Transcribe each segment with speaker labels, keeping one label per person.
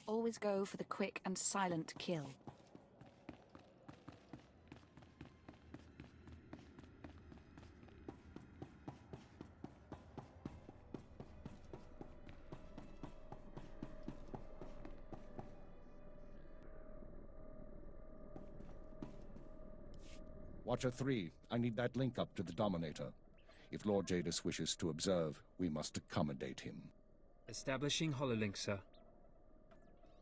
Speaker 1: Always go for the quick and silent kill.
Speaker 2: Watcher 3, I need that link up to the Dominator. If Lord Jadis wishes to observe, we must accommodate him.
Speaker 3: Establishing hololink, sir.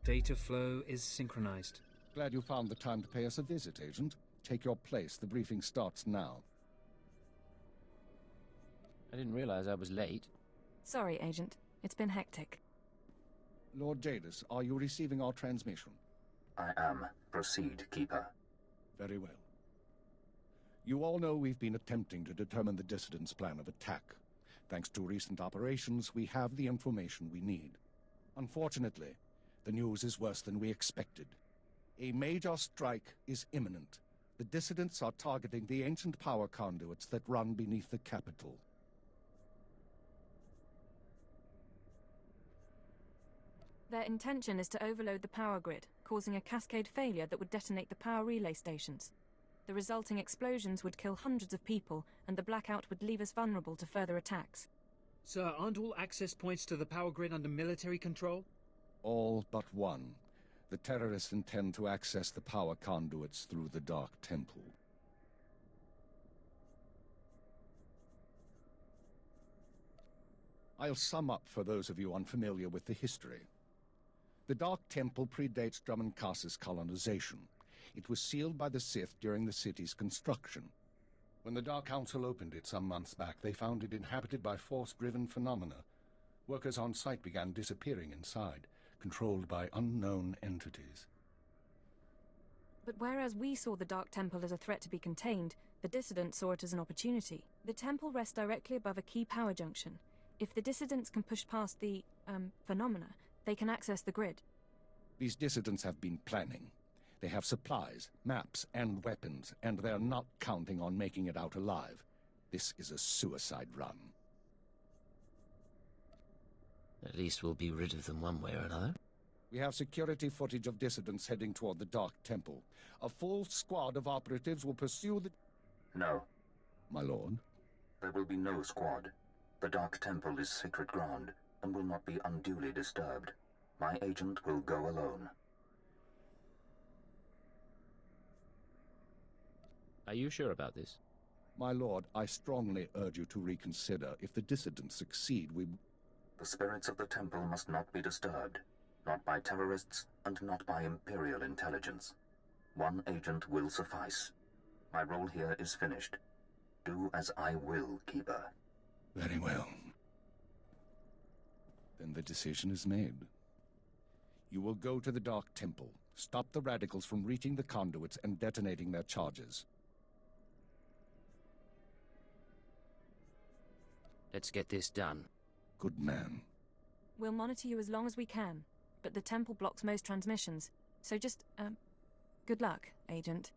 Speaker 3: Data flow is synchronized.
Speaker 2: Glad you found the time to pay us a visit, Agent. Take your place. The briefing starts now.
Speaker 4: I didn't realize I was late.
Speaker 1: Sorry, Agent. It's been hectic.
Speaker 2: Lord Jadis, are you receiving our transmission?
Speaker 5: I am. Proceed, Keeper.
Speaker 2: Very well. You all know we've been attempting to determine the dissidents' plan of attack. Thanks to recent operations, we have the information we need. Unfortunately, the news is worse than we expected. A major strike is imminent. The dissidents are targeting the ancient power conduits that run beneath the capital.
Speaker 1: Their intention is to overload the power grid, causing a cascade failure that would detonate the power relay stations. The resulting explosions would kill hundreds of people, and the blackout would leave us vulnerable to further attacks.
Speaker 3: Sir, aren't all access points to the power grid under military control?
Speaker 2: All but one. The terrorists intend to access the power conduits through the Dark Temple. I'll sum up for those of you unfamiliar with the history. The Dark Temple predates Dromund Kaas's colonization. It was sealed by the Sith during the city's construction. When the Dark Council opened it some months back, they found it inhabited by force-driven phenomena. Workers on site began disappearing inside, controlled by unknown entities.
Speaker 1: But whereas we saw the Dark Temple as a threat to be contained, the dissidents saw it as an opportunity. The temple rests directly above a key power junction. If the dissidents can push past the, phenomena, they can access the grid.
Speaker 2: These dissidents have been planning. They have supplies, maps, and weapons, and they're not counting on making it out alive. This is a suicide run.
Speaker 4: At least we'll be rid of them one way or another.
Speaker 2: We have security footage of dissidents heading toward the Dark Temple. A full squad of operatives will pursue the...
Speaker 5: No.
Speaker 2: My lord?
Speaker 5: There will be no squad. The Dark Temple is sacred ground and will not be unduly disturbed. My agent will go alone.
Speaker 4: Are you sure about this?
Speaker 2: My lord, I strongly urge you to reconsider. If the dissidents succeed, we...
Speaker 5: The spirits of the temple must not be disturbed. Not by terrorists, and not by Imperial Intelligence. One agent will suffice. My role here is finished. Do as I will, Keeper.
Speaker 2: Very well. Then the decision is made. You will go to the Dark Temple, stop the radicals from reaching the conduits and detonating their charges.
Speaker 4: Let's get this done.
Speaker 2: Good man.
Speaker 1: We'll monitor you as long as we can, but the temple blocks most transmissions. So just, good luck, Agent.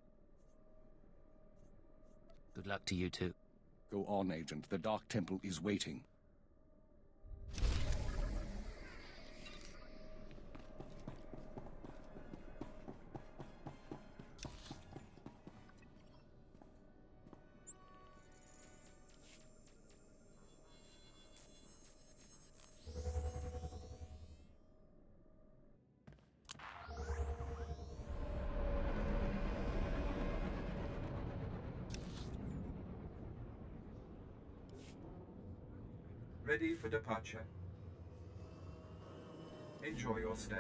Speaker 4: Good luck to you too.
Speaker 2: Go on, Agent. The Dark Temple is waiting.
Speaker 6: Ready for departure. Enjoy your stay.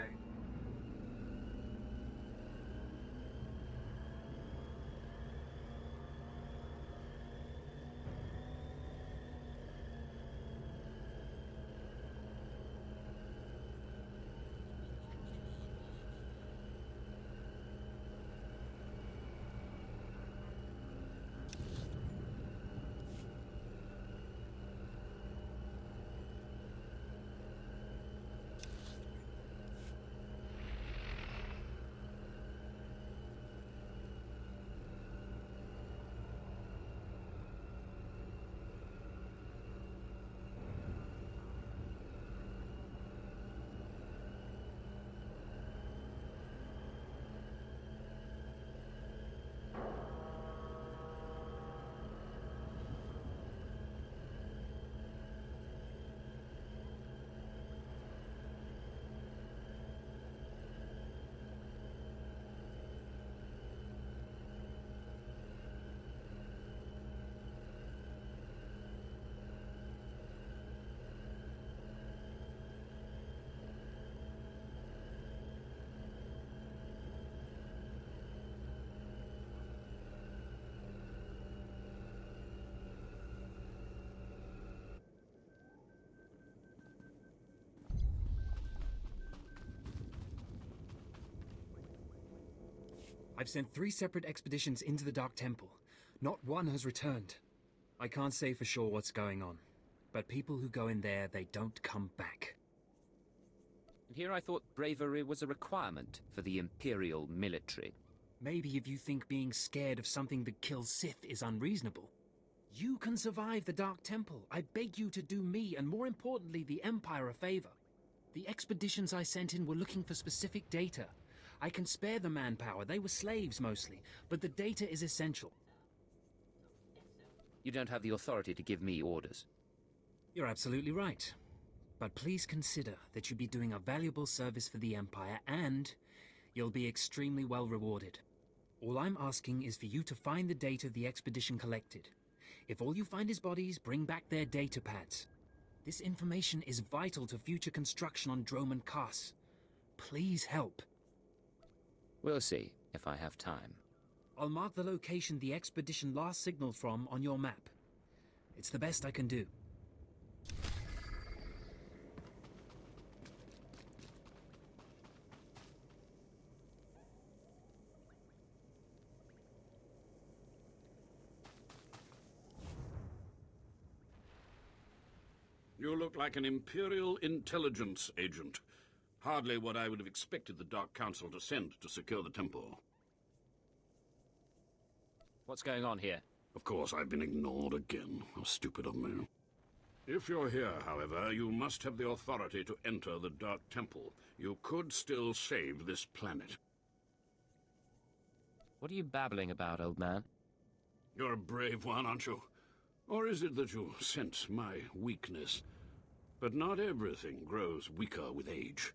Speaker 3: I've sent 3 separate expeditions into the Dark Temple. Not one has returned. I can't say for sure what's going on, but people who go in there, they don't come back.
Speaker 4: And here I thought bravery was a requirement for the Imperial military.
Speaker 3: Maybe if you think being scared of something that kills Sith is unreasonable. You can survive the Dark Temple. I beg you to do me, and more importantly, the Empire a favor. The expeditions I sent in were looking for specific data. I can spare the manpower, they were slaves mostly, but the data is essential.
Speaker 4: You don't have the authority to give me orders.
Speaker 3: You're absolutely right. But please consider that you'll be doing a valuable service for the Empire, and you'll be extremely well rewarded. All I'm asking is for you to find the data the expedition collected. If all you find is bodies, bring back their data pads. This information is vital to future construction on Dromund Kaas. Please help.
Speaker 4: We'll see, if I have time.
Speaker 3: I'll mark the location the expedition last signaled from on your map. It's the best I can do.
Speaker 7: You look like an Imperial Intelligence agent. Hardly what I would have expected the Dark Council to send to secure the temple.
Speaker 4: What's going on here?
Speaker 7: Of course, I've been ignored again. How stupid of me. If you're here, however, you must have the authority to enter the Dark Temple. You could still save this planet.
Speaker 4: What are you babbling about, old man?
Speaker 7: You're a brave one, aren't you? Or is it that you sense my weakness? But not everything grows weaker with age.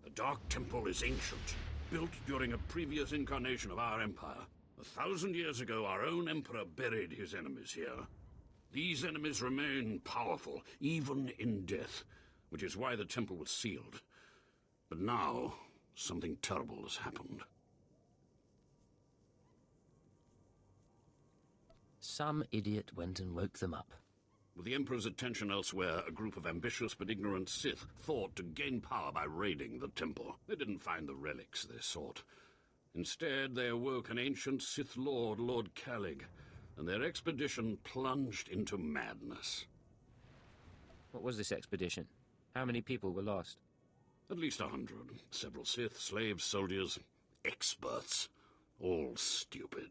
Speaker 7: The Dark Temple is ancient, built during a previous incarnation of our empire. 1,000 years ago, our own emperor buried his enemies here. These enemies remain powerful, even in death, which is why the temple was sealed. But now, something terrible has happened.
Speaker 4: Some idiot went and woke them up.
Speaker 7: With the Emperor's attention elsewhere, a group of ambitious but ignorant Sith thought to gain power by raiding the temple. They didn't find the relics they sought. Instead, they awoke an ancient Sith Lord, Lord Kalig, and their expedition plunged into madness.
Speaker 4: What was this expedition? How many people were lost?
Speaker 7: At least 100. Several Sith, slaves, soldiers, experts. All stupid.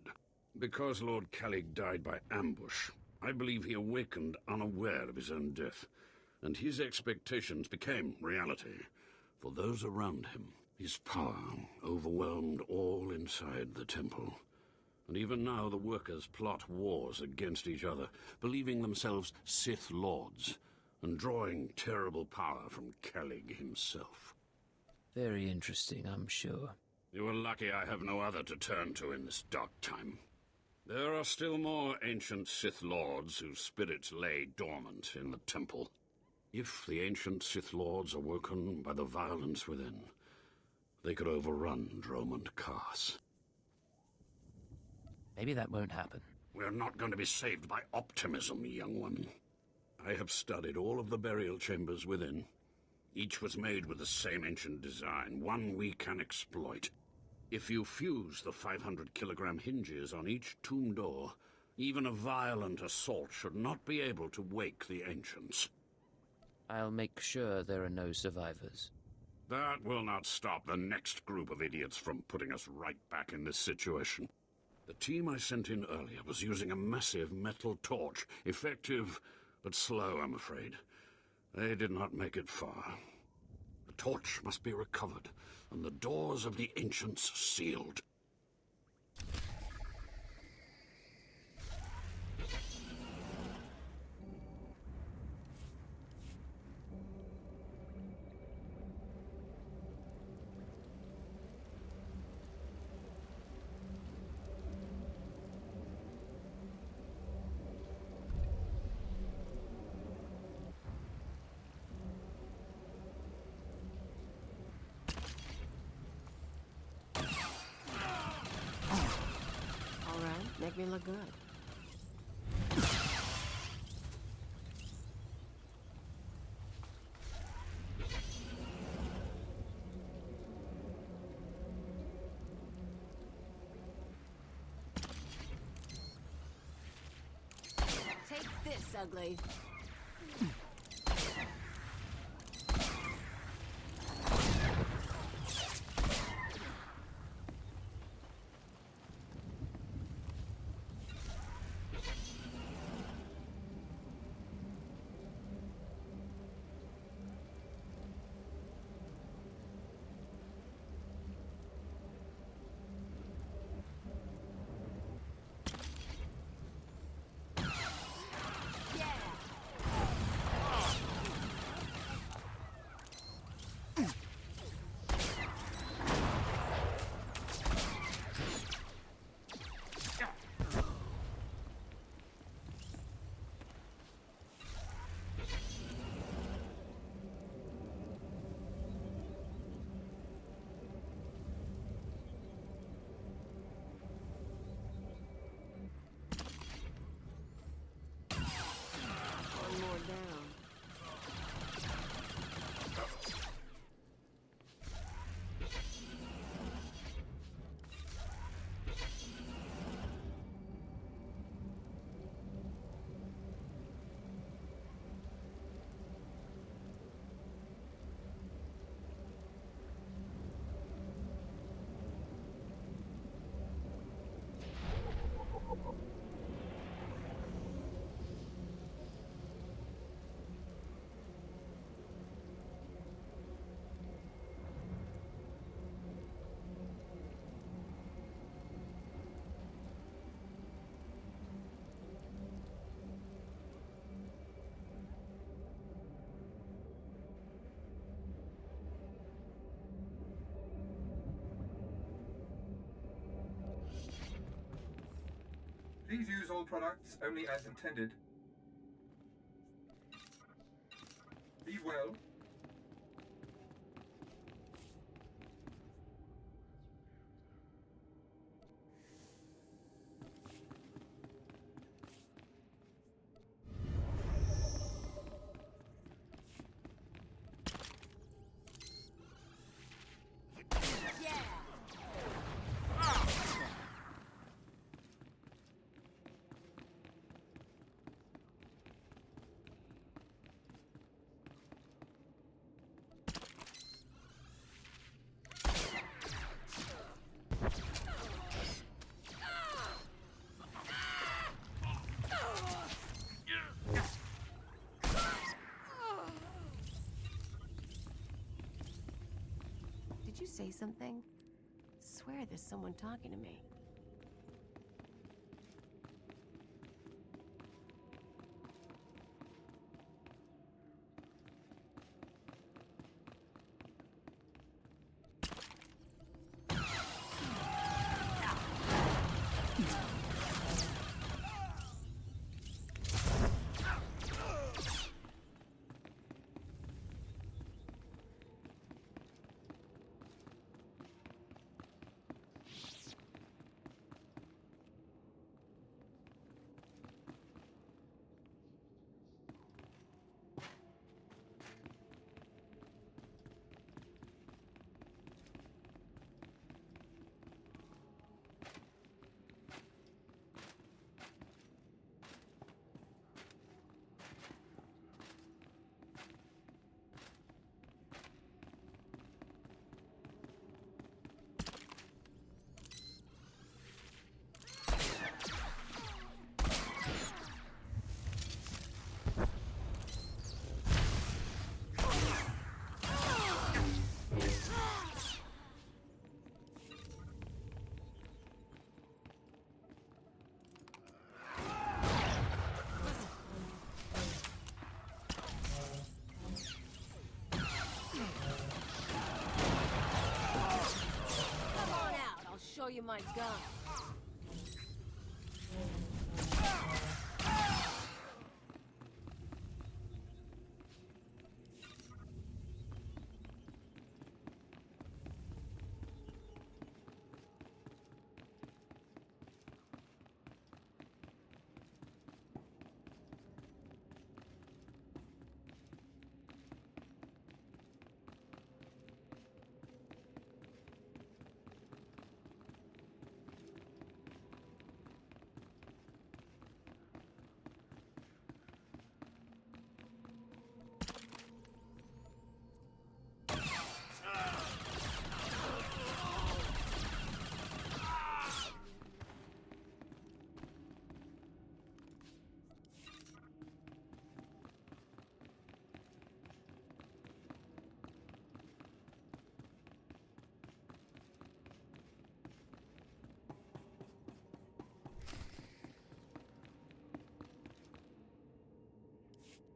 Speaker 7: Because Lord Kalig died by ambush, I believe he awakened unaware of his own death, and his expectations became reality for those around him. His power overwhelmed all inside the temple, and even now the workers plot wars against each other, believing themselves Sith Lords, and drawing terrible power from Kalig himself.
Speaker 4: Very interesting, I'm sure.
Speaker 7: You are lucky I have no other to turn to in this dark time. There are still more ancient Sith Lords whose spirits lay dormant in the temple. If the ancient Sith Lords are woken by the violence within, they could overrun Dromund Kaas.
Speaker 4: Maybe that won't happen.
Speaker 7: We're not going to be saved by optimism, young one. I have studied all of the burial chambers within. Each was made with the same ancient design, one we can exploit. If you fuse the 500-kilogram hinges on each tomb door, even a violent assault should not be able to wake the ancients.
Speaker 4: I'll make sure there are no survivors.
Speaker 7: That will not stop the next group of idiots from putting us right back in this situation. The team I sent in earlier was using a massive metal torch. Effective, but slow, I'm afraid. They did not make it far. The torch must be recovered, and the doors of the ancients sealed.
Speaker 8: Make me look good. ugly.
Speaker 6: Please use all products only as intended. Be well.
Speaker 8: Did you say something? Swear there's someone talking to me. Show you my gun.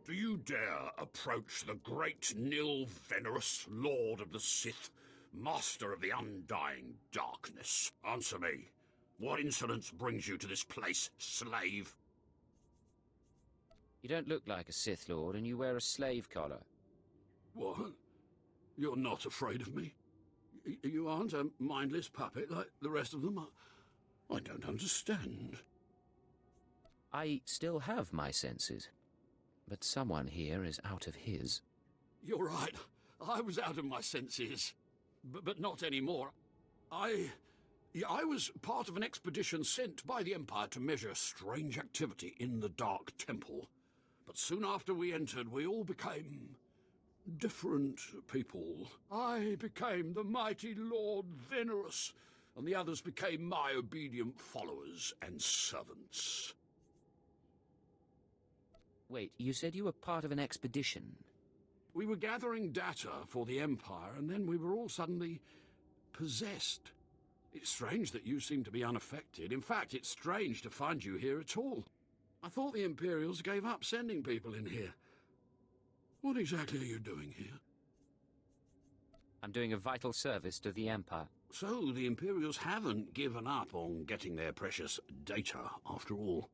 Speaker 7: Do you dare approach the great Nil Venerus, Lord of the Sith, Master of the Undying Darkness? Answer me. What insolence brings you to this place, slave?
Speaker 4: You don't look like a Sith Lord, and you wear a slave collar.
Speaker 7: What? You're not afraid of me? You aren't a mindless puppet like the rest of them? I don't understand.
Speaker 4: I still have my senses, but someone here is out of his.
Speaker 7: You're right. I was out of my senses. But not anymore. I was part of an expedition sent by the Empire to measure strange activity in the Dark Temple. But soon after we entered, we all became different people. I became the mighty Lord Venerus, and the others became my obedient followers and servants.
Speaker 4: Wait, you said you were part of an expedition?
Speaker 7: We were gathering data for the Empire, and then we were all suddenly possessed. It's strange that you seem to be unaffected. In fact, it's strange to find you here at all. I thought the Imperials gave up sending people in here. What exactly are you doing here?
Speaker 4: I'm doing a vital service to the Empire.
Speaker 7: So the Imperials haven't given up on getting their precious data, after all.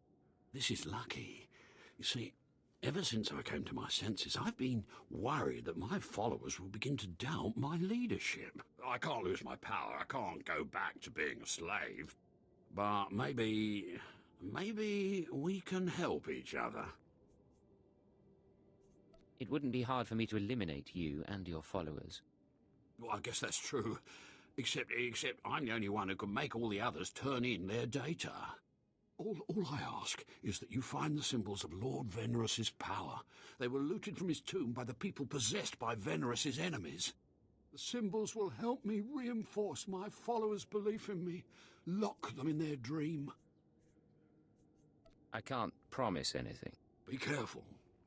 Speaker 7: This is lucky. You see, ever since I came to my senses, I've been worried that my followers will begin to doubt my leadership. I can't lose my power. I can't go back to being a slave. But maybe we can help each other.
Speaker 4: It wouldn't be hard for me to eliminate you and your followers.
Speaker 7: Well, I guess that's true. Except I'm the only one who can make all the others turn in their data. All I ask is that you find the symbols of Lord Venerus's power. They were looted from his tomb by the people possessed by Venerus's enemies. The symbols will help me reinforce my followers' belief in me, lock them in their dream.
Speaker 4: I can't promise anything.
Speaker 7: Be careful.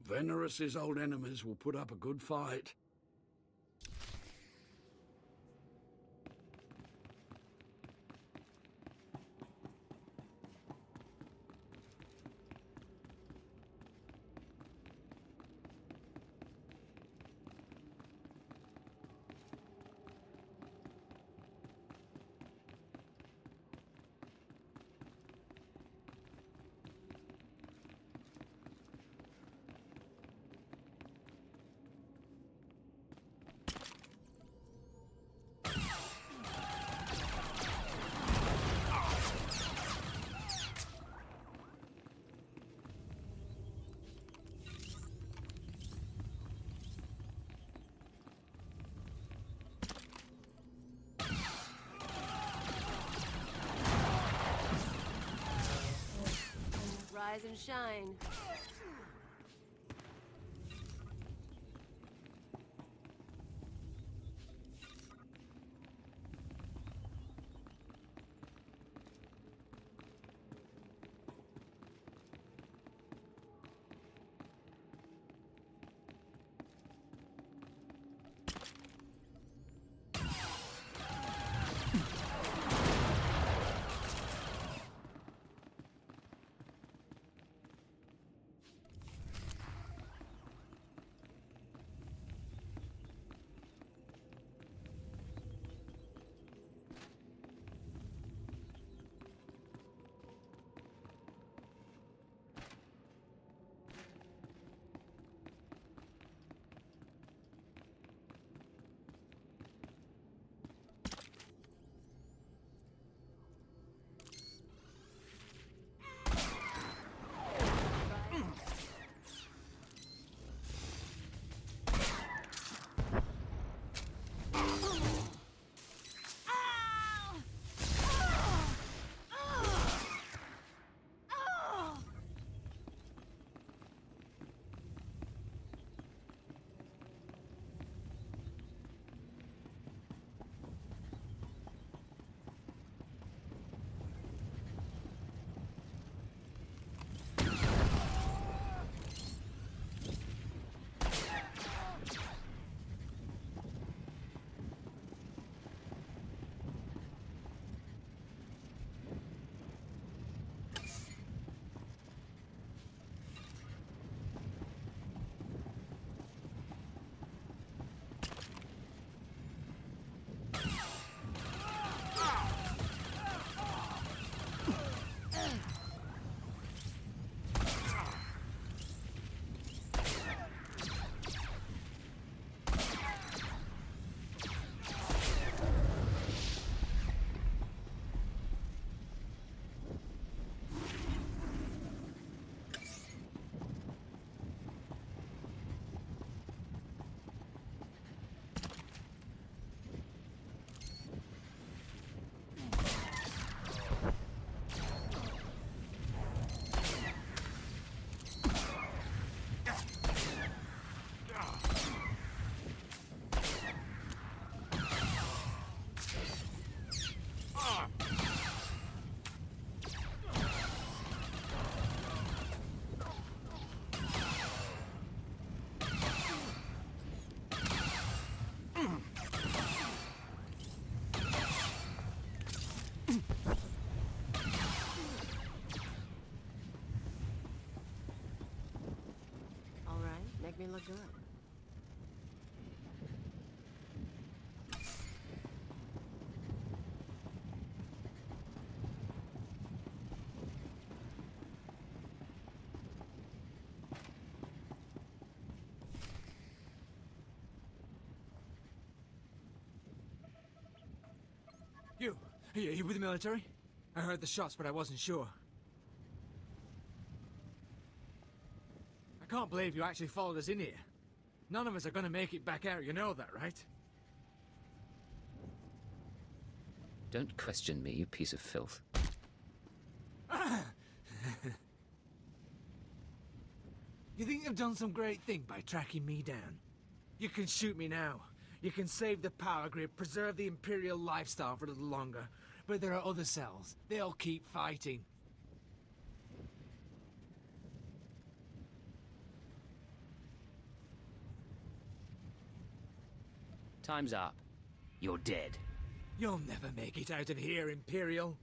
Speaker 7: Venerus's old enemies will put up a good fight.
Speaker 8: Rise and shine. All right, make me look good.
Speaker 9: You with the military? I heard the shots, but I wasn't sure. I can't believe you actually followed us in here. None of us are gonna make it back out, you know that, right?
Speaker 4: Don't question me, you piece of filth.
Speaker 9: You think you've done some great thing by tracking me down? You can shoot me now. You can save the power grid, preserve the Imperial lifestyle for a little longer. But there are other cells. They'll keep fighting.
Speaker 4: Time's up. You're dead.
Speaker 9: You'll never make it out of here, Imperial.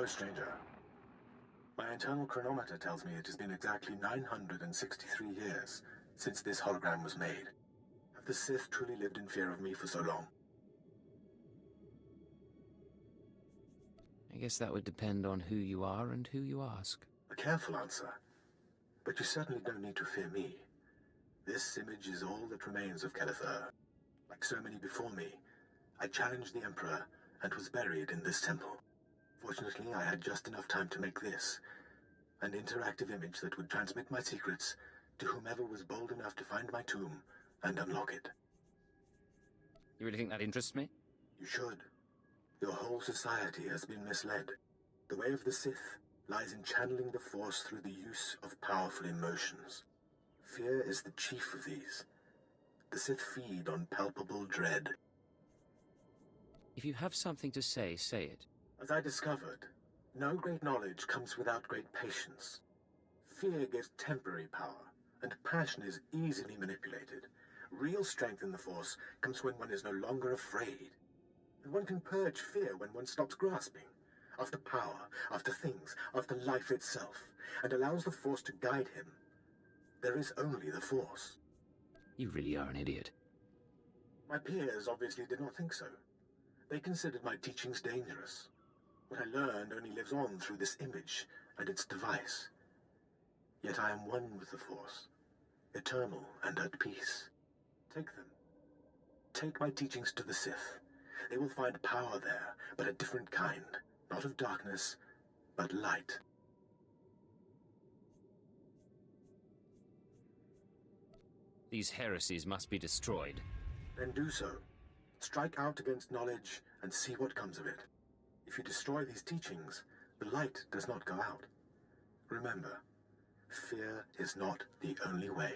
Speaker 10: Hello, stranger. My internal chronometer tells me it has been exactly 963 years since this hologram was made. Have the Sith truly lived in fear of me for so long?
Speaker 4: I guess that would depend on who you are and who you ask.
Speaker 10: A careful answer. But you certainly don't need to fear me. This image is all that remains of Keleth. Like so many before me, I challenged the Emperor and was buried in this temple. Fortunately, I had just enough time to make this, an interactive image that would transmit my secrets to whomever was bold enough to find my tomb and unlock it.
Speaker 4: You really think that interests me?
Speaker 10: You should. Your whole society has been misled. The way of the Sith lies in channeling the Force through the use of powerful emotions. Fear is the chief of these. The Sith feed on palpable dread.
Speaker 4: If you have something to say, say it.
Speaker 10: As I discovered, no great knowledge comes without great patience. Fear gives temporary power, and passion is easily manipulated. Real strength in the Force comes when one is no longer afraid. And one can purge fear when one stops grasping after power, after things, after life itself, and allows the Force to guide him. There is only the Force.
Speaker 4: You really are an idiot.
Speaker 10: My peers obviously did not think so. They considered my teachings dangerous. What I learned only lives on through this image and its device. Yet I am one with the Force, eternal and at peace. Take them. Take my teachings to the Sith. They will find power there, but a different kind. Not of darkness, but light.
Speaker 4: These heresies must be destroyed.
Speaker 10: Then do so. Strike out against knowledge and see what comes of it. If you destroy these teachings, the light does not go out. Remember, fear is not the only way.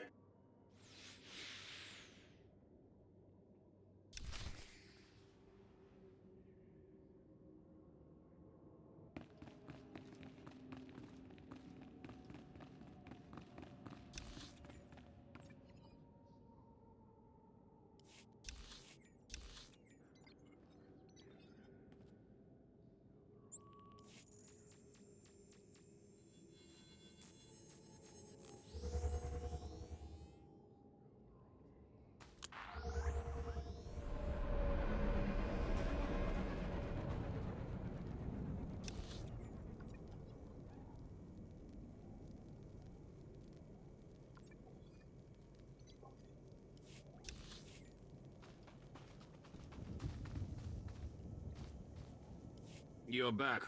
Speaker 7: You're back.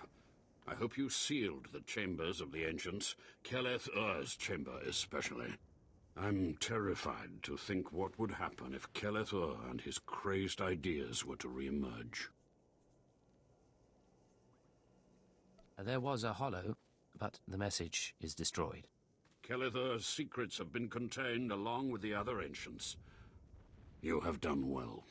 Speaker 7: I hope you sealed the chambers of the ancients, Keleth Ur's chamber especially. I'm terrified to think what would happen if Keleth Ur and his crazed ideas were to re-emerge.
Speaker 4: There was a hollow, but the message is destroyed.
Speaker 7: Keleth Ur's secrets have been contained along with the other ancients. You have done well.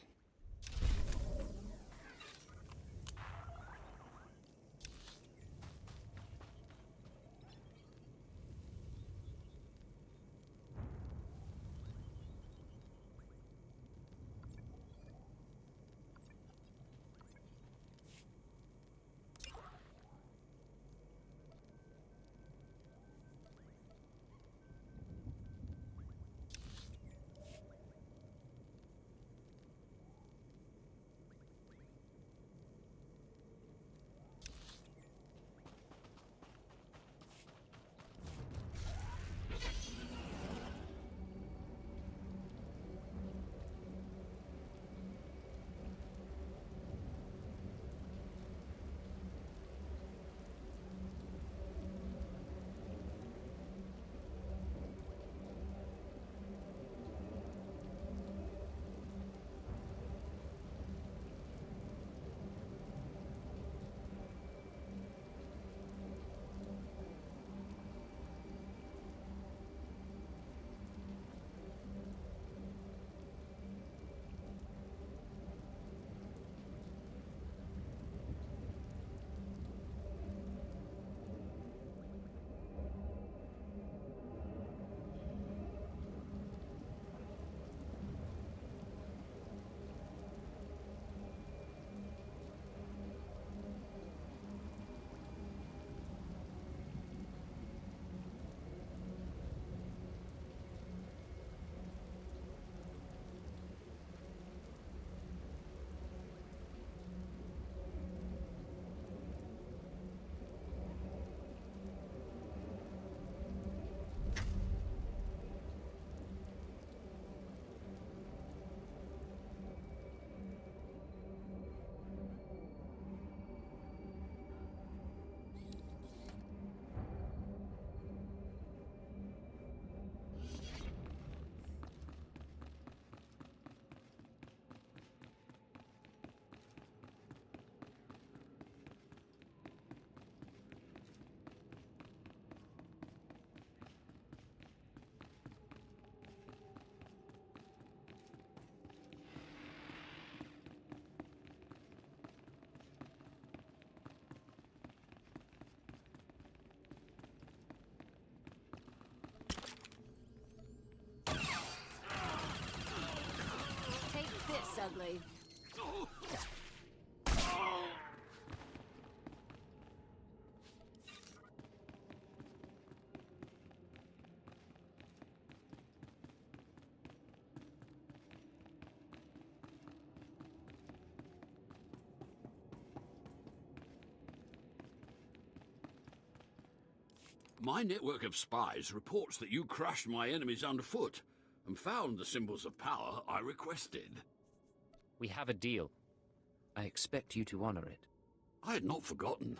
Speaker 8: blade.
Speaker 7: My network of spies reports that you crushed my enemies underfoot and found the symbols of power I requested.
Speaker 4: We have a deal. I expect you to honor it.
Speaker 7: I had not forgotten.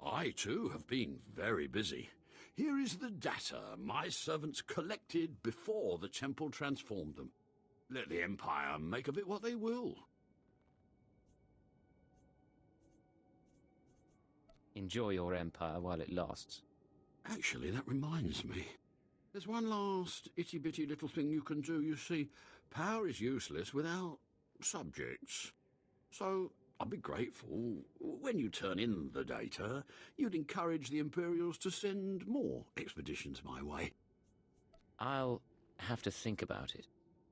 Speaker 7: I, too, have been very busy. Here is the data my servants collected before the temple transformed them. Let the Empire make of it what they will.
Speaker 4: Enjoy your empire while it lasts.
Speaker 7: Actually, that reminds me. There's one last itty-bitty little thing you can do. You see, power is useless without subjects. So I'd be grateful when you turn in the data, you'd encourage the Imperials to send more expeditions my way.
Speaker 4: I'll have to think about it.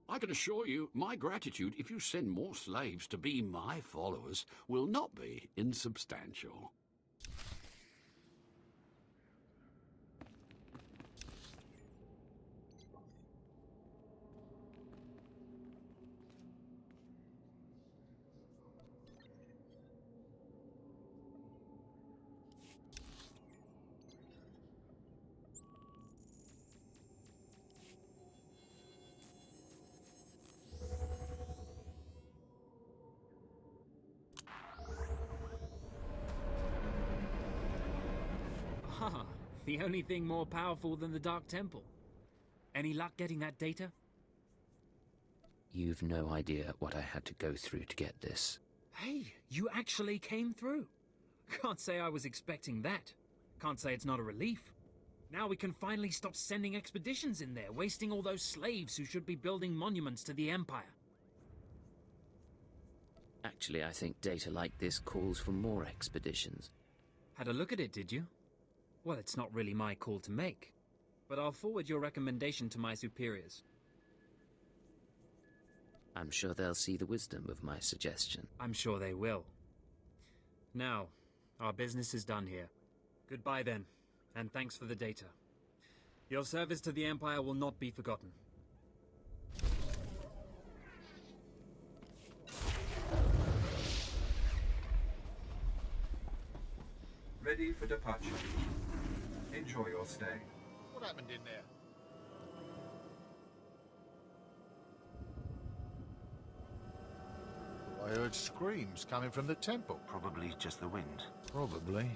Speaker 7: I can assure you, my gratitude if you send more slaves to be my followers will not be insubstantial.
Speaker 3: Ah, the only thing more powerful than the Dark Temple. Any luck getting that data?
Speaker 4: You've no idea what I had to go through to get this.
Speaker 3: Hey, you actually came through. Can't say I was expecting that. Can't say it's not a relief. Now we can finally stop sending expeditions in there, wasting all those slaves who should be building monuments to the Empire.
Speaker 4: Actually, I think data like this calls for more expeditions.
Speaker 3: Had a look at it, did you? Well, it's not really my call to make. But I'll forward your recommendation to my superiors.
Speaker 4: I'm sure they'll see the wisdom of my suggestion.
Speaker 3: I'm sure they will. Now, our business is done here. Goodbye then, and thanks for the data. Your service to the Empire will not be forgotten.
Speaker 6: Ready for departure. Enjoy your stay.
Speaker 11: What happened in there? I heard screams coming from the temple.
Speaker 10: Probably just the wind.
Speaker 11: Probably.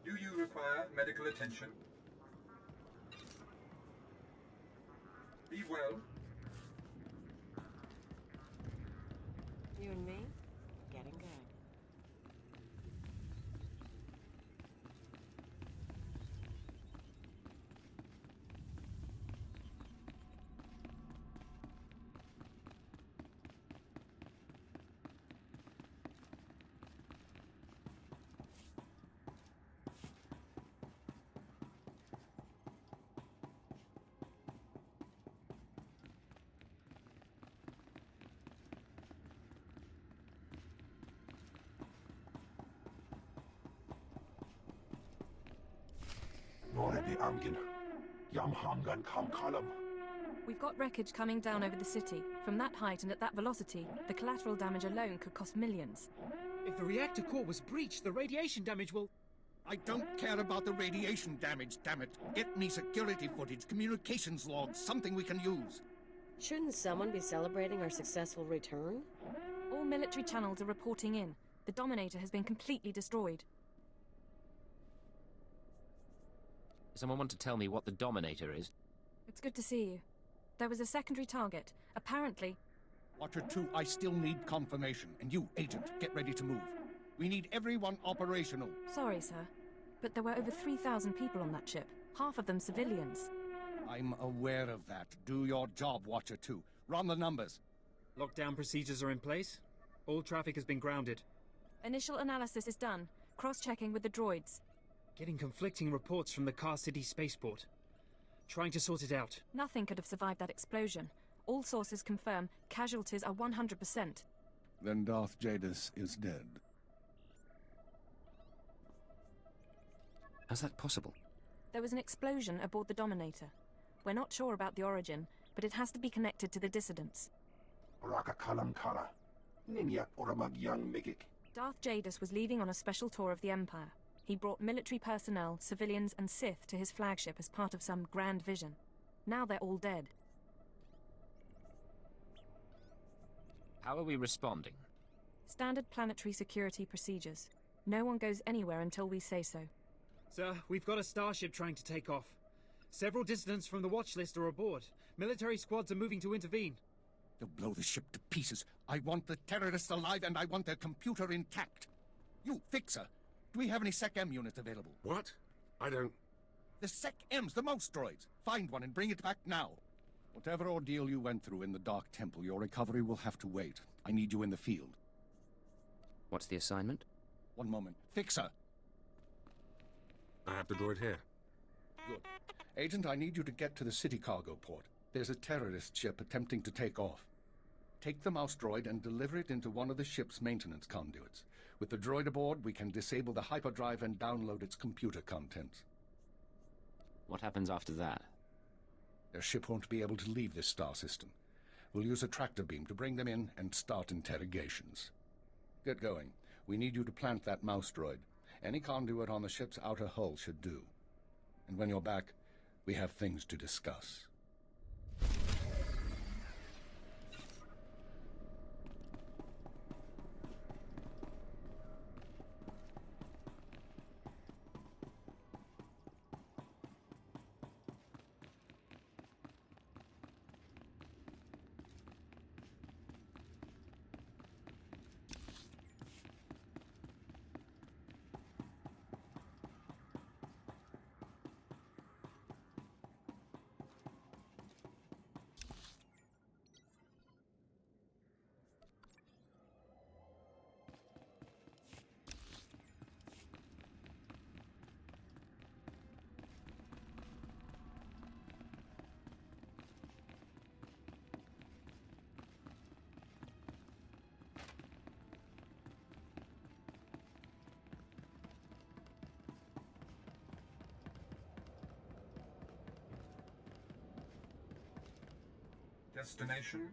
Speaker 6: Do you require medical attention? Be well.
Speaker 8: You and me? Getting good.
Speaker 12: the Amgin. Yam Hamgan Kam Kalam.
Speaker 1: We've got wreckage coming down over the city. From that height and at that velocity, the collateral damage alone could cost millions.
Speaker 3: If the reactor core was breached, the radiation damage will...
Speaker 2: I don't care about the radiation damage, damn it. Get me security footage, communications logs, something we can use.
Speaker 8: Shouldn't someone be celebrating our successful return?
Speaker 1: All military channels are reporting in. The Dominator has been completely destroyed.
Speaker 4: Someone want to tell me what the Dominator is?
Speaker 1: It's good to see you. There was a secondary target. Apparently...
Speaker 2: Watcher 2, I still need confirmation. And you, Agent, get ready to move. We need everyone operational.
Speaker 1: Sorry, sir. But there were over 3,000 people on that ship. Half of them civilians.
Speaker 2: I'm aware of that. Do your job, Watcher 2. Run the numbers.
Speaker 3: Lockdown procedures are in place. All traffic has been grounded.
Speaker 1: Initial analysis is done. Cross-checking with the droids.
Speaker 3: Getting conflicting reports from the Kaas City spaceport. Trying to sort it out.
Speaker 1: Nothing could have survived that explosion. All sources confirm casualties are 100%.
Speaker 2: Then Darth Jadis is dead.
Speaker 4: How's that possible?
Speaker 1: There was an explosion aboard the Dominator. We're not sure about the origin, but it has to be connected to the dissidents.
Speaker 12: Raka Kalam Kala. Ninyak Oramag Yang Migik.
Speaker 1: Darth Jadis was leaving on a special tour of the Empire. He brought military personnel, civilians and Sith to his flagship as part of some grand vision. Now they're all dead.
Speaker 4: How are we responding?
Speaker 1: Standard planetary security procedures. No one goes anywhere until we say so.
Speaker 3: Sir, we've got a starship trying to take off. Several dissidents from the watch list are aboard. Military squads are moving to intervene.
Speaker 2: They'll blow the ship to pieces. I want the terrorists alive and I want their computer intact. You, Fixer, do we have any Sec-M units available?
Speaker 7: What? I don't...
Speaker 2: The Sec-Ms, the mouse droids. Find one and bring it back now. Whatever ordeal you went through in the Dark Temple, your recovery will have to wait. I need you in the field.
Speaker 4: What's the assignment?
Speaker 2: One moment. Fixer!
Speaker 7: I have the droid here.
Speaker 2: Good. Agent, I need you to get to the city cargo port. There's a terrorist ship attempting to take off. Take the mouse droid and deliver it into one of the ship's maintenance conduits. With the droid aboard, we can disable the hyperdrive and download its computer contents.
Speaker 4: What happens after that?
Speaker 2: Their ship won't be able to leave this star system. We'll use a tractor beam to bring them in and start interrogations. Get going. We need you to plant that mouse droid. Any conduit on the ship's outer hull should do. And when you're back, we have things to discuss.
Speaker 6: Destination?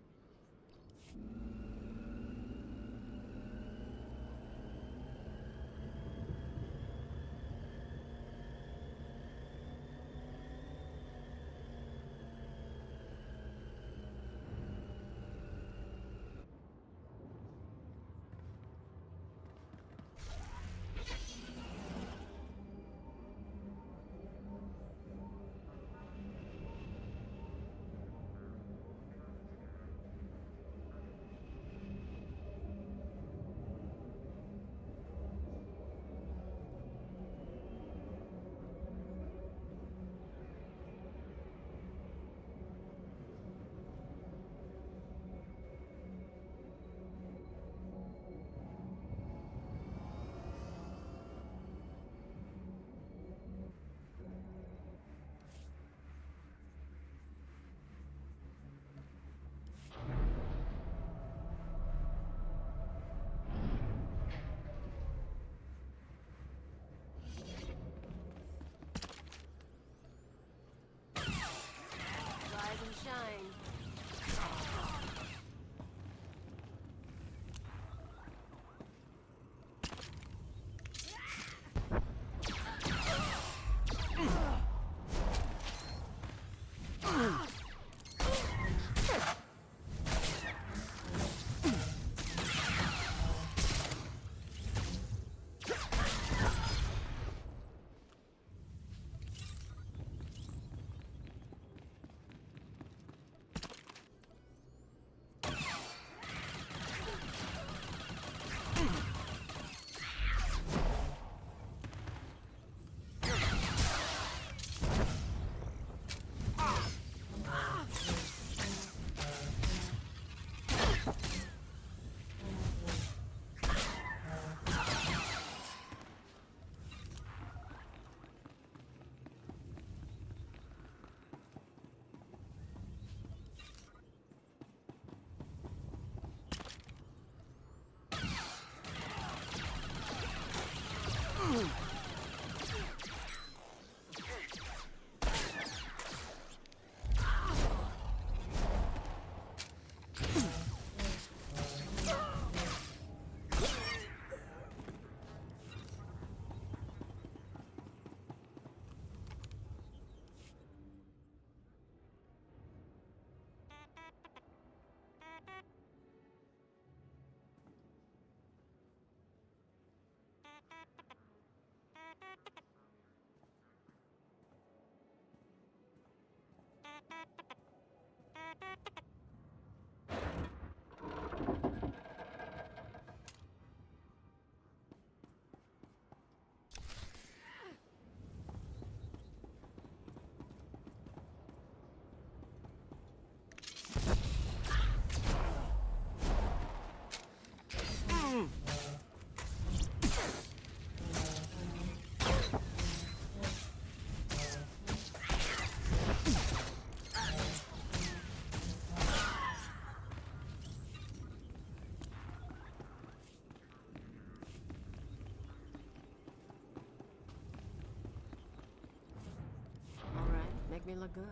Speaker 8: make me look good.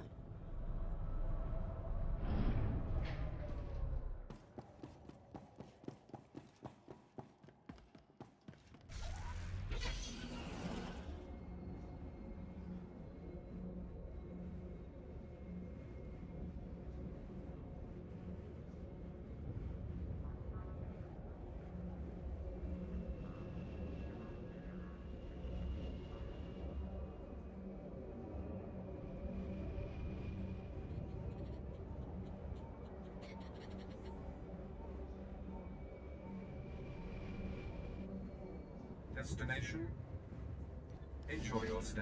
Speaker 6: Destination. Enjoy your stay.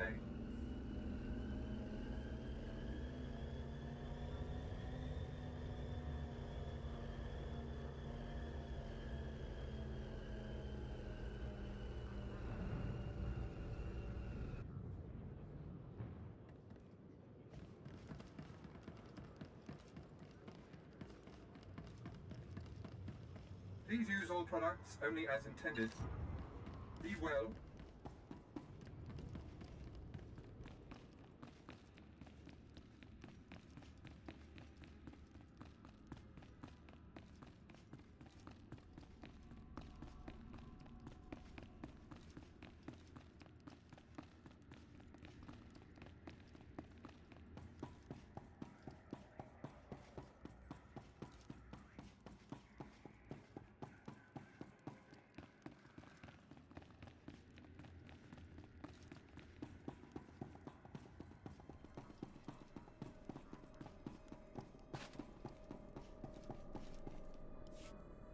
Speaker 6: Please use all products only as intended. Be well.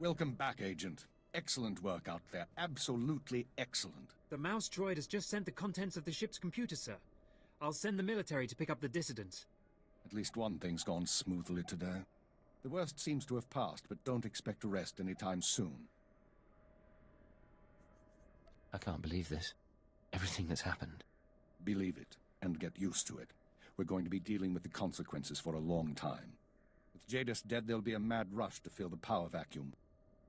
Speaker 2: Welcome back, Agent. Excellent work out there. Absolutely excellent.
Speaker 3: The mouse droid has just sent the contents of the ship's computer, sir. I'll send the military to pick up the dissidents.
Speaker 2: At least one thing's gone smoothly today. The worst seems to have passed, but don't expect to rest anytime soon.
Speaker 4: I can't believe this. Everything that's happened.
Speaker 2: Believe it, and get used to it. We're going to be dealing with the consequences for a long time. With Jadis dead, there'll be a mad rush to fill the power vacuum.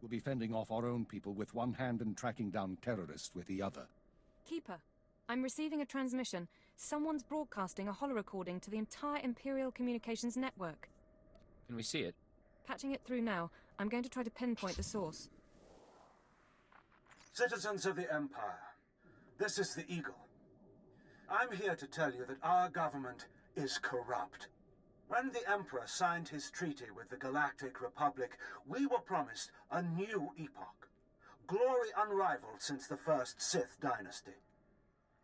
Speaker 2: We'll be fending off our own people with one hand and tracking down terrorists with the other.
Speaker 1: Keeper, I'm receiving a transmission. Someone's broadcasting a holo-recording to the entire Imperial Communications network.
Speaker 4: Can we see it?
Speaker 1: Patching it through now. I'm going to try to pinpoint the source.
Speaker 13: Citizens of the Empire, this is the Eagle. I'm here to tell you that our government is corrupt. When the Emperor signed his treaty with the Galactic Republic, we were promised a new epoch. Glory unrivaled since the first Sith dynasty.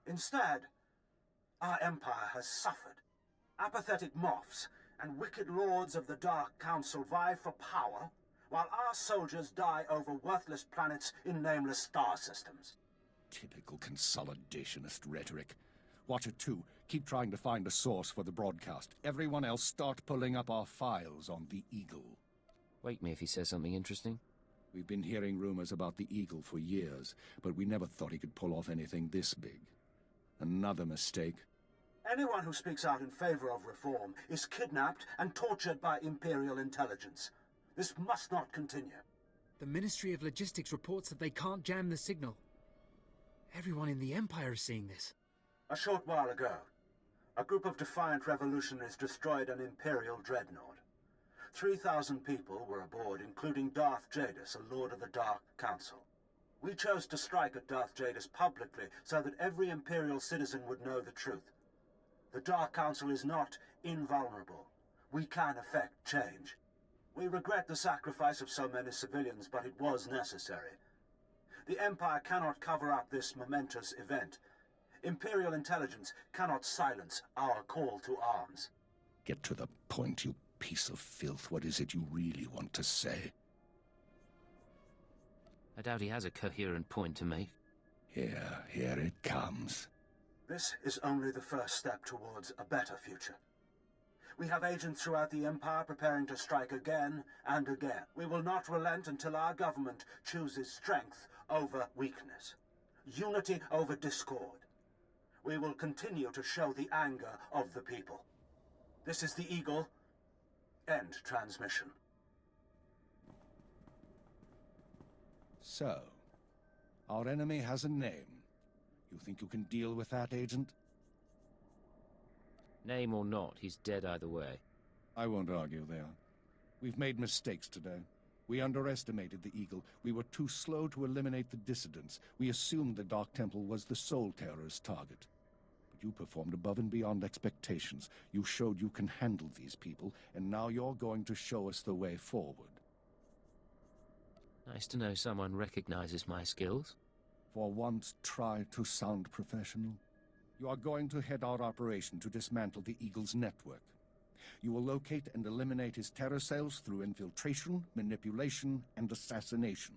Speaker 13: Instead, our Empire has suffered. Apathetic moffs and wicked lords of the Dark Council vie for power, while our soldiers die over worthless planets in nameless star systems.
Speaker 2: Typical consolidationist rhetoric. Watcher 2, keep trying to find a source for the broadcast. Everyone else start pulling up our files on the Eagle.
Speaker 4: Wake me if he says something interesting.
Speaker 2: We've been hearing rumors about the Eagle for years, but we never thought he could pull off anything this big. Another mistake.
Speaker 13: Anyone who speaks out in favor of reform is kidnapped and tortured by Imperial Intelligence. This must not continue.
Speaker 3: The Ministry of Logistics reports that they can't jam the signal. Everyone in the Empire is seeing this.
Speaker 13: A short while ago, a group of defiant revolutionaries destroyed an Imperial dreadnought. 3,000 people were aboard, including Darth Jadis, a Lord of the Dark Council. We chose to strike at Darth Jadis publicly so that every Imperial citizen would know the truth. The Dark Council is not invulnerable. We can effect change. We regret the sacrifice of so many civilians, but it was necessary. The Empire cannot cover up this momentous event. Imperial Intelligence cannot silence our call to arms.
Speaker 2: Get to the point, you piece of filth. What is it you really want to say?
Speaker 4: I doubt he has a coherent point to make.
Speaker 2: Here it comes.
Speaker 13: This is only the first step towards a better future. We have agents throughout the Empire preparing to strike again and again. We will not relent until our government chooses strength over weakness, unity over discord. We will continue to show the anger of the people. This is the Eagle. End transmission.
Speaker 2: So, our enemy has a name. You think you can deal with that, Agent?
Speaker 4: Name or not, he's dead either way.
Speaker 2: I won't argue there. We've made mistakes today. We underestimated the Eagle. We were too slow to eliminate the dissidents. We assumed the Dark Temple was the sole terrorist target. But you performed above and beyond expectations. You showed you can handle these people, and now you're going to show us the way forward.
Speaker 4: Nice to know someone recognizes my skills.
Speaker 2: For once, try to sound professional. You are going to head our operation to dismantle the Eagle's network. You will locate and eliminate his terror cells through infiltration, manipulation, and assassination.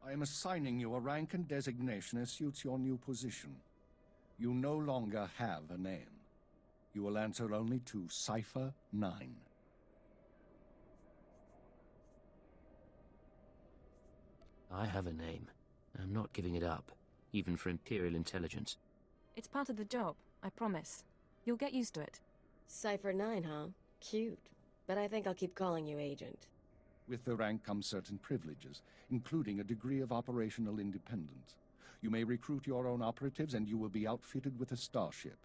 Speaker 2: I am assigning you a rank and designation as suits your new position. You no longer have a name. You will answer only to Cipher 9.
Speaker 4: I have a name. I'm not giving it up, even for Imperial Intelligence.
Speaker 1: It's part of the job, I promise. You'll get used to it.
Speaker 8: Cipher 9, huh? Cute. But I think I'll keep calling you Agent.
Speaker 2: With the rank comes certain privileges, including a degree of operational independence. You may recruit your own operatives, and you will be outfitted with a starship.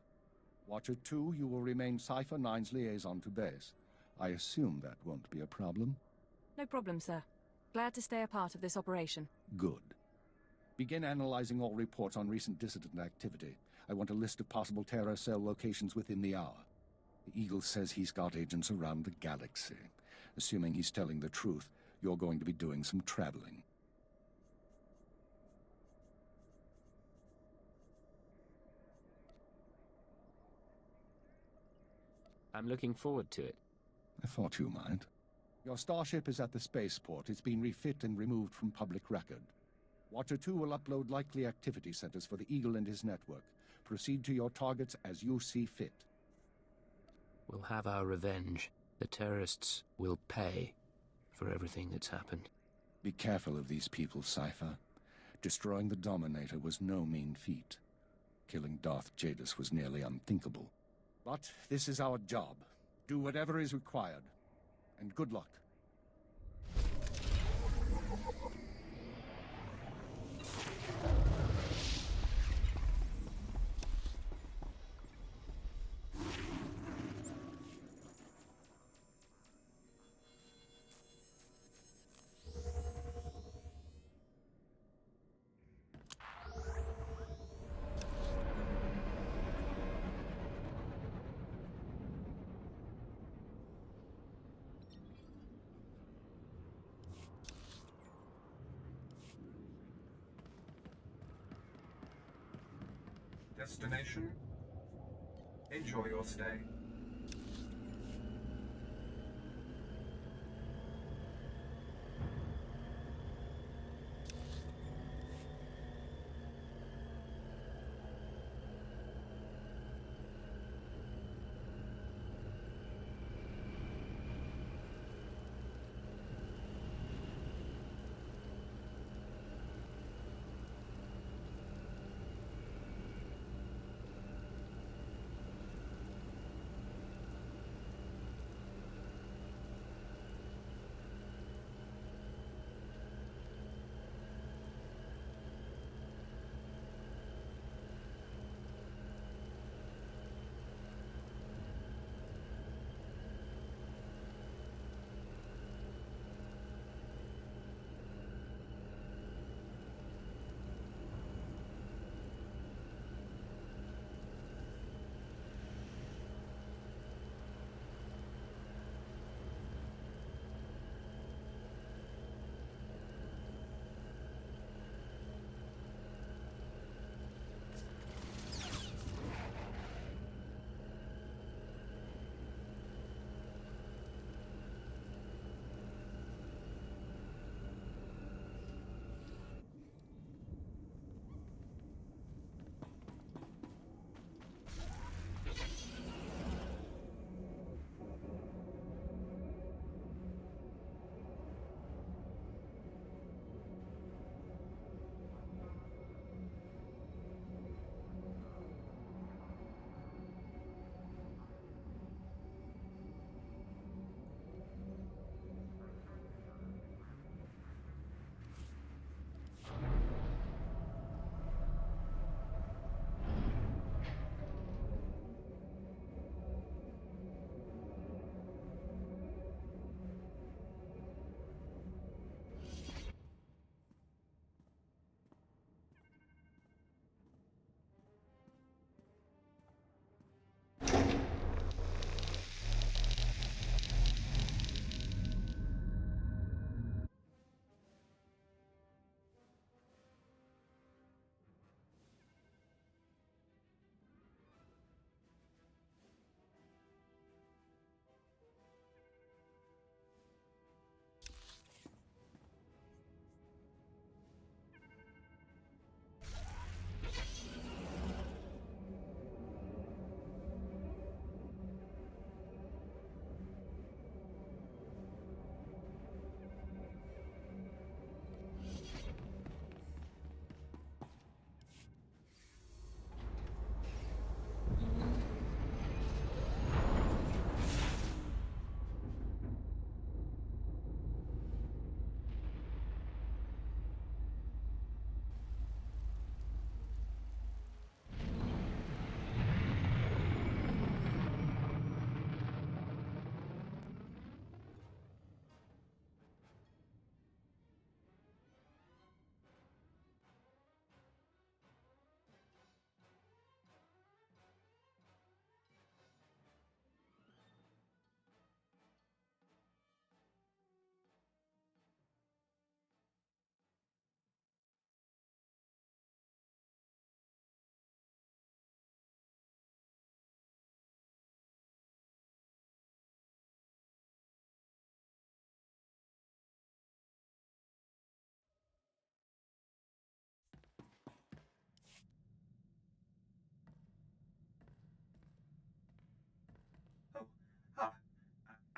Speaker 2: Watcher 2, you will remain Cipher 9's liaison to base. I assume that won't be a problem?
Speaker 1: No problem, sir. Glad to stay a part of this operation.
Speaker 2: Good. Begin analyzing all reports on recent dissident activity. I want a list of possible terror cell locations within the hour. The Eagle says he's got agents around the galaxy. Assuming he's telling the truth, you're going to be doing some traveling.
Speaker 4: I'm looking forward to it.
Speaker 2: I thought you might. Your starship is at the spaceport. It's been refit and removed from public record. Watcher 2 will upload likely activity centers for the Eagle and his network. Proceed to your targets as you see fit.
Speaker 4: We'll have our revenge. The terrorists will pay for everything that's happened.
Speaker 2: Be careful of these people, Cipher. Destroying the Dominator was no mean feat. Killing Darth Jadis was nearly unthinkable. But this is our job. Do whatever is required. And good luck.
Speaker 6: Destination. Enjoy your stay.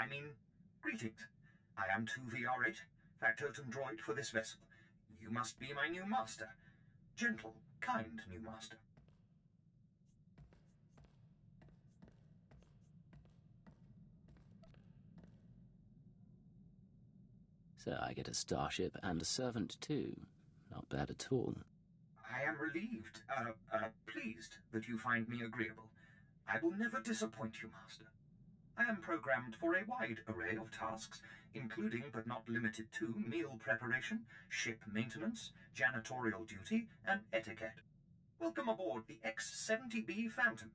Speaker 14: I mean, greetings. I am 2VR8, factotum droid for this vessel. You must be my new master. Gentle, kind new master.
Speaker 4: So I get a starship and a servant too. Not bad at all.
Speaker 14: I am relieved, pleased that you find me agreeable. I will never disappoint you, Master. I am programmed for a wide array of tasks, including but not limited to meal preparation, ship maintenance, janitorial duty, and etiquette. Welcome aboard the X-70B Phantom,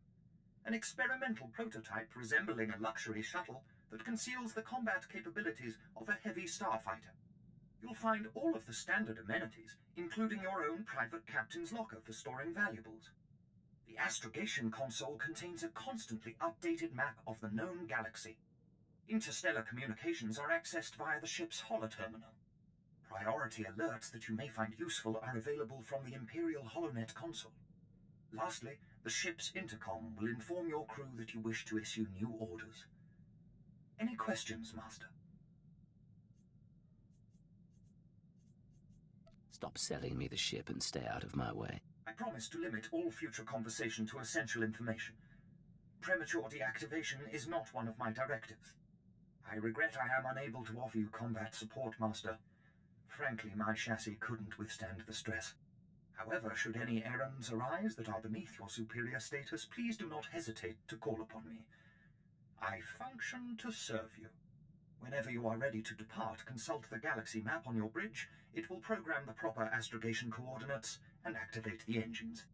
Speaker 14: an experimental prototype resembling a luxury shuttle that conceals the combat capabilities of a heavy starfighter. You'll find all of the standard amenities, including your own private captain's locker for storing valuables. The astrogation console contains a constantly updated map of the known galaxy. Interstellar communications are accessed via the ship's holoterminal. Priority alerts that you may find useful are available from the Imperial HoloNet console. Lastly, the ship's intercom will inform your crew that you wish to issue new orders. Any questions, Master?
Speaker 4: Stop selling me the ship and stay out of my way.
Speaker 14: I promise to limit all future conversation to essential information. Premature deactivation is not one of my directives. I regret I am unable to offer you combat support, Master. Frankly, my chassis couldn't withstand the stress. However, should any errands arise that are beneath your superior status, please do not hesitate to call upon me. I function to serve you. Whenever you are ready to depart, consult the galaxy map on your bridge. It will program the proper astrogation coordinates and activate the engines.